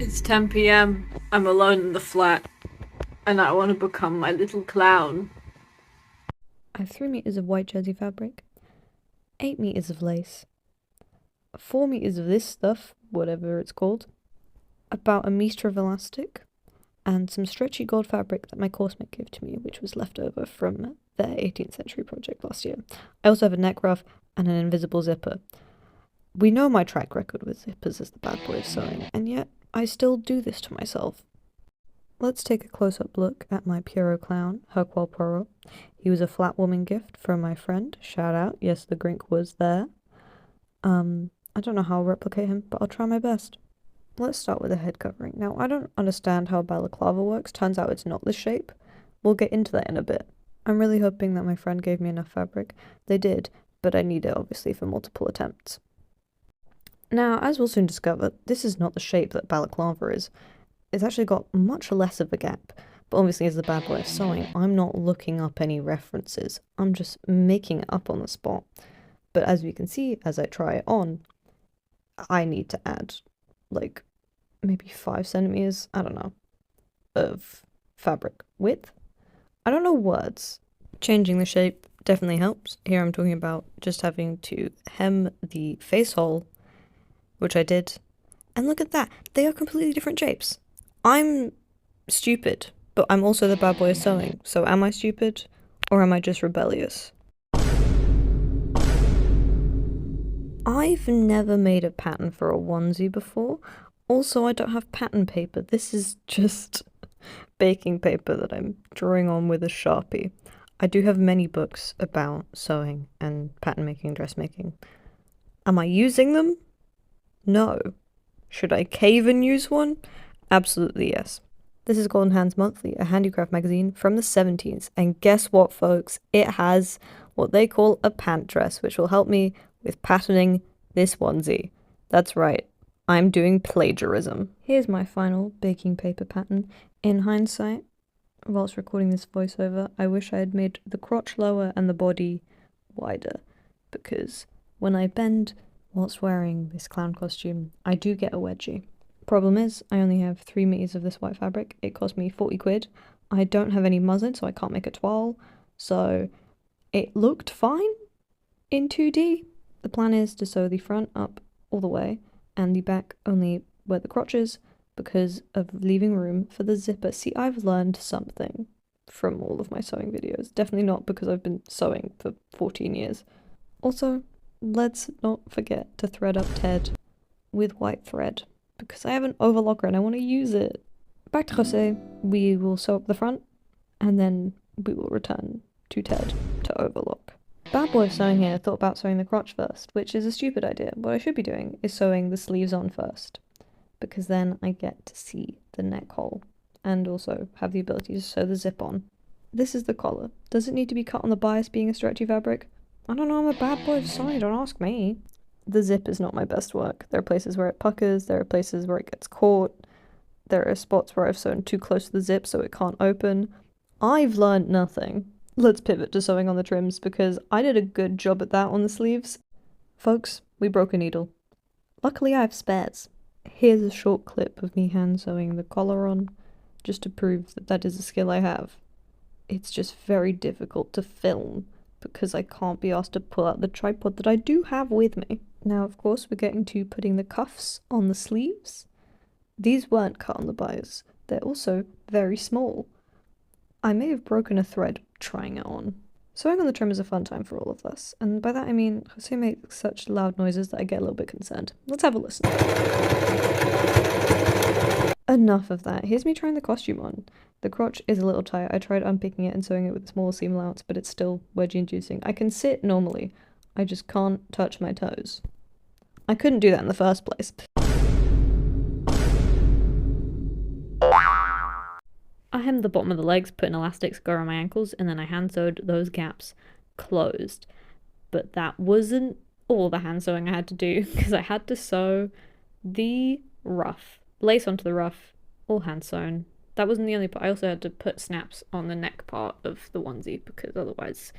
It's 10 p.m. I'm alone in the flat, and I want to become my little clown. I have 3 meters of white jersey fabric, 8 meters of lace, 4 meters of this stuff, whatever it's called, about a meter of elastic, and some stretchy gold fabric that my coursement gave to me, which was left over from their 18th century project last year. I also have a neck ruff and an invisible zipper. We know my track record with zippers as the bad boy of sewing, and yet I still do this to myself. Let's take a close-up look at my Pierrot clown, Hercule Poirot. He was a flat woman gift from my friend. Shout out, yes, the grink was there. I don't know how I'll replicate him, but I'll try my best. Let's start with a head covering. Now, I don't understand how balaclava works. Turns out it's not this shape. We'll get into that in a bit. I'm really hoping that my friend gave me enough fabric. They did, but I need it obviously for multiple attempts. Now, as we'll soon discover, this is not the shape that balaclava is. It's actually got much less of a gap, but obviously as the bad boy of sewing, I'm not looking up any references. I'm just making it up on the spot. But as we can see, as I try it on, I need to add, like, maybe 5 centimeters, I don't know, of fabric width. I don't know words. Changing the shape definitely helps. Here I'm talking about just having to hem the face hole, which I did. And look at that, they are completely different shapes. I'm stupid, but I'm also the bad boy of sewing. So am I stupid, or am I just rebellious? I've never made a pattern for a onesie before. Also, I don't have pattern paper. This is just baking paper that I'm drawing on with a Sharpie. I do have many books about sewing and pattern making, dressmaking. Am I using them? No. Should I cave and use one? Absolutely yes. This is Golden Hands Monthly, a handicraft magazine from the 70s, and guess what, folks? It has what they call a pant dress, which will help me with patterning this onesie. That's right, I'm doing plagiarism. Here's my final baking paper pattern. In hindsight, whilst recording this voiceover, I wish I had made the crotch lower and the body wider, because when I bend whilst wearing this clown costume, I do get a wedgie. Problem is, I only have 3 meters of this white fabric. It cost me 40 quid. I don't have any muslin, so I can't make a toile. So it looked fine in 2D. The plan is to sew the front up all the way and the back only where the crotch is because of leaving room for the zipper. See, I've learned something from all of my sewing videos. Definitely not because I've been sewing for 14 years. Also, let's not forget to thread up Ted with white thread, because I have an overlocker and I want to use it. Back to Jose, we will sew up the front, and then we will return to Ted to overlock. Bad boy of sewing here thought about sewing the crotch first, which is a stupid idea. What I should be doing is sewing the sleeves on first, because then I get to see the neck hole, and also have the ability to sew the zip on. This is the collar. Does it need to be cut on the bias being a stretchy fabric? I don't know, I'm a bad boy of sewing, don't ask me. The zip is not my best work. There are places where it puckers, there are places where it gets caught, there are spots where I've sewn too close to the zip so it can't open. I've learned nothing. Let's pivot to sewing on the trims because I did a good job at that on the sleeves. Folks, we broke a needle. Luckily I have spares. Here's a short clip of me hand sewing the collar on, just to prove that that is a skill I have. It's just very difficult to film because I can't be asked to pull out the tripod that I do have with me. Now, of course, we're getting to putting the cuffs on the sleeves. These weren't cut on the bias. They're also very small. I may have broken a thread trying it on. Sewing on the trim is a fun time for all of us, and by that I mean Jose makes such loud noises that I get a little bit concerned. Let's have a listen. Enough of that. Here's me trying the costume on. The crotch is a little tight. I tried unpicking it and sewing it with a smaller seam allowance, but it's still wedgie-inducing. I can sit normally. I just can't touch my toes. I couldn't do that in the first place. I hemmed the bottom of the legs, put in elastics, go around my ankles, and then I hand sewed those gaps closed. But that wasn't all the hand sewing I had to do, because I had to sew the ruff. Lace onto the ruff, all hand sewn. That wasn't the only part. I also had to put snaps on the neck part of the onesie, because otherwise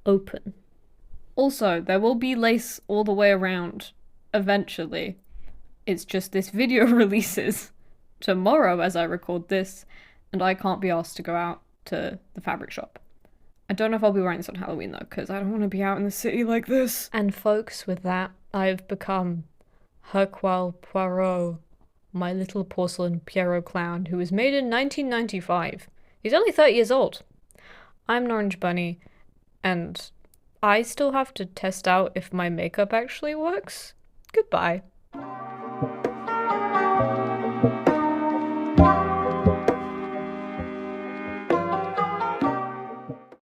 open. Also, there will be lace all the way around eventually. It's just this video releases tomorrow as I record this, and I can't be asked to go out to the fabric shop. I don't know if I'll be wearing this on Halloween though, because I don't want to be out in the city like this. And folks, with that, I've become Hercule Poirot, my little porcelain Pierrot clown, who was made in 1995. He's only 30 years old. I'm Norange Bunny, and I still have to test out if my makeup actually works. Goodbye.